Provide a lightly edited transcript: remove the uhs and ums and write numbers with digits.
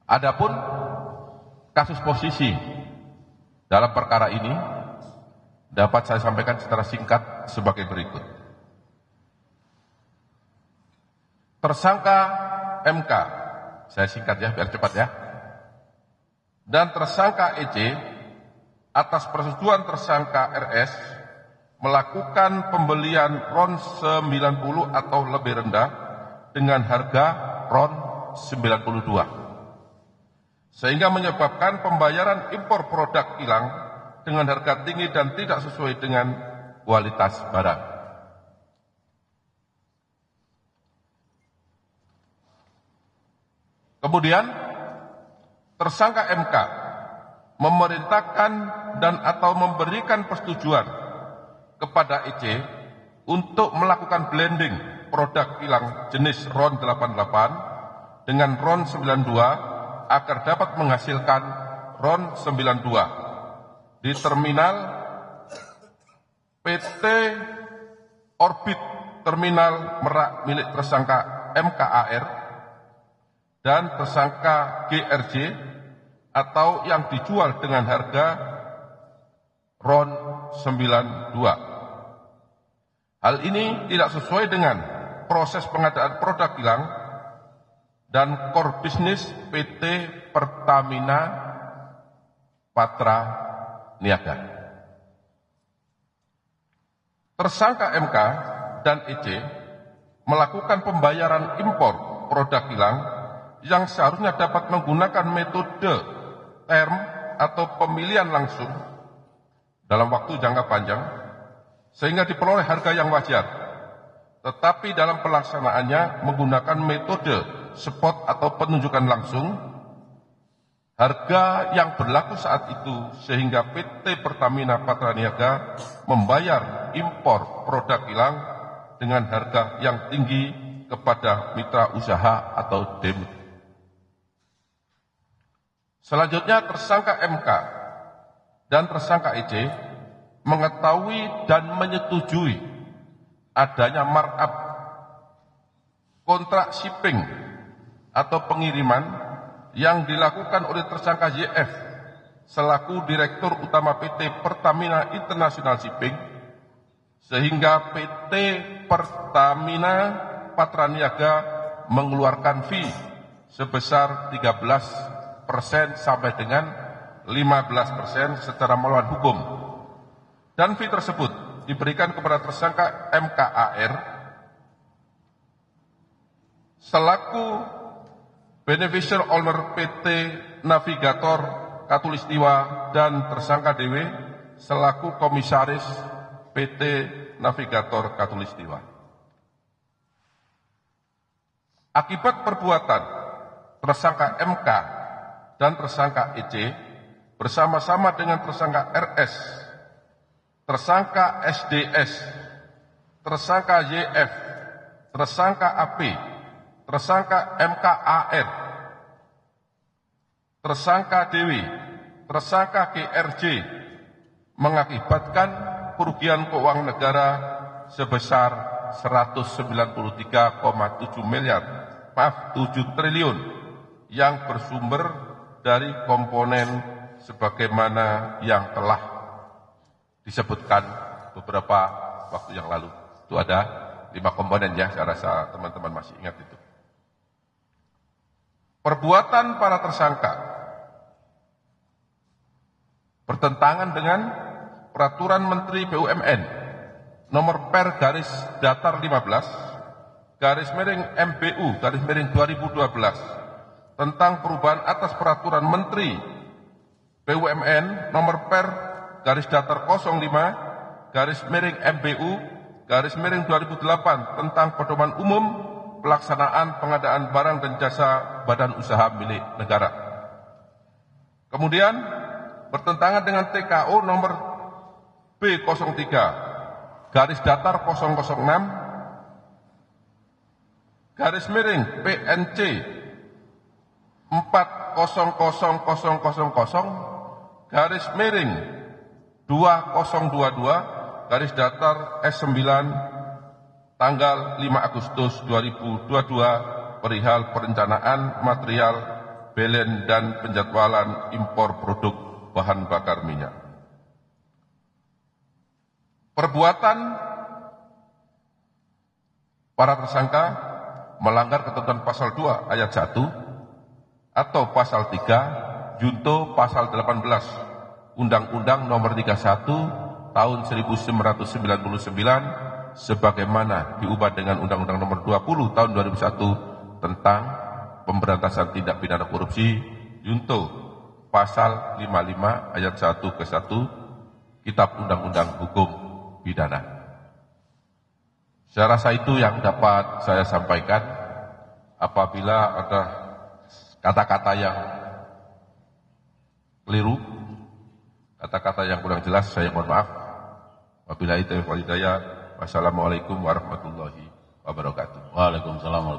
Adapun kasus posisi dalam perkara ini dapat saya sampaikan secara singkat sebagai berikut. Tersangka MK, saya singkat ya biar cepat ya, dan tersangka EC atas persetujuan tersangka RS melakukan pembelian RON 90 atau lebih rendah dengan harga RON 92. Sehingga menyebabkan pembayaran impor produk kilang dengan harga tinggi dan tidak sesuai dengan kualitas barang. Kemudian, tersangka MK memerintahkan dan atau memberikan persetujuan kepada EC untuk melakukan blending produk kilang jenis RON 88 dengan RON 92 agar dapat menghasilkan RON 92 di terminal PT Orbit Terminal Merak milik tersangka MKAR dan tersangka GRJ atau yang dijual dengan harga RON 92. Hal ini tidak sesuai dengan proses pengadaan produk kilang dan core bisnis PT Pertamina Patra Niaga. Tersangka MK dan EC melakukan pembayaran impor produk kilang yang seharusnya dapat menggunakan metode term atau pemilihan langsung dalam waktu jangka panjang sehingga diperoleh harga yang wajar, tetapi dalam pelaksanaannya menggunakan metode spot atau penunjukan langsung harga yang berlaku saat itu sehingga PT Pertamina Patra Niaga membayar impor produk kilang dengan harga yang tinggi kepada mitra usaha atau DEM. Selanjutnya tersangka MK dan tersangka EC mengetahui dan menyetujui adanya markup kontrak shipping atau pengiriman yang dilakukan oleh tersangka YF selaku Direktur Utama PT Pertamina International Shipping sehingga PT Pertamina Patra Niaga mengeluarkan fee sebesar 13% sampai dengan 15% secara melawan hukum, dan fee tersebut diberikan kepada tersangka MKAR selaku beneficial owner PT Navigator Katulistiwa dan tersangka DW selaku komisaris PT Navigator Katulistiwa. Akibat perbuatan tersangka MK dan tersangka EC bersama-sama dengan tersangka RS, tersangka SDS, tersangka YF, tersangka AP, tersangka MKAR, tersangka Dewi, tersangka GRJ mengakibatkan kerugian keuangan negara sebesar 7 triliun yang bersumber dari komponen sebagaimana yang telah disebutkan beberapa waktu yang lalu. Itu ada 5 komponen ya, saya rasa teman-teman masih ingat itu. Perbuatan para tersangka bertentangan dengan Peraturan Menteri BUMN Nomor Per garis datar 15 garis miring MBU garis miring 2012 tentang perubahan atas Peraturan Menteri BUMN Nomor Per garis datar 05 garis miring MBU garis miring 2008 tentang pedoman umum pelaksanaan pengadaan barang dan jasa badan usaha milik negara. Kemudian bertentangan dengan TKO nomor B03 garis datar 006 garis miring PNC 400000 garis miring 2022 garis datar S9 tanggal 5 Agustus 2022 perihal perencanaan material belen dan penjadwalan impor produk bahan bakar minyak. Perbuatan para tersangka melanggar ketentuan pasal 2 ayat 1 atau pasal 3 junto pasal 18 Undang-Undang Nomor 31 Tahun 1999 sebagaimana diubah dengan Undang-Undang Nomor 20 Tahun 2001 tentang pemberantasan tindak pidana korupsi junto pasal 55 ayat 1 ke 1 Kitab Undang-Undang Hukum Pidana. Saya rasa itu yang dapat saya sampaikan. Apabila ada kata-kata yang keliru, kata-kata yang kurang jelas, saya mohon maaf. Wabillahi taufiq wal hidayah. Wassalamualaikum warahmatullahi wabarakatuh. Waalaikumsalam warahmatullahi wabarakatuh.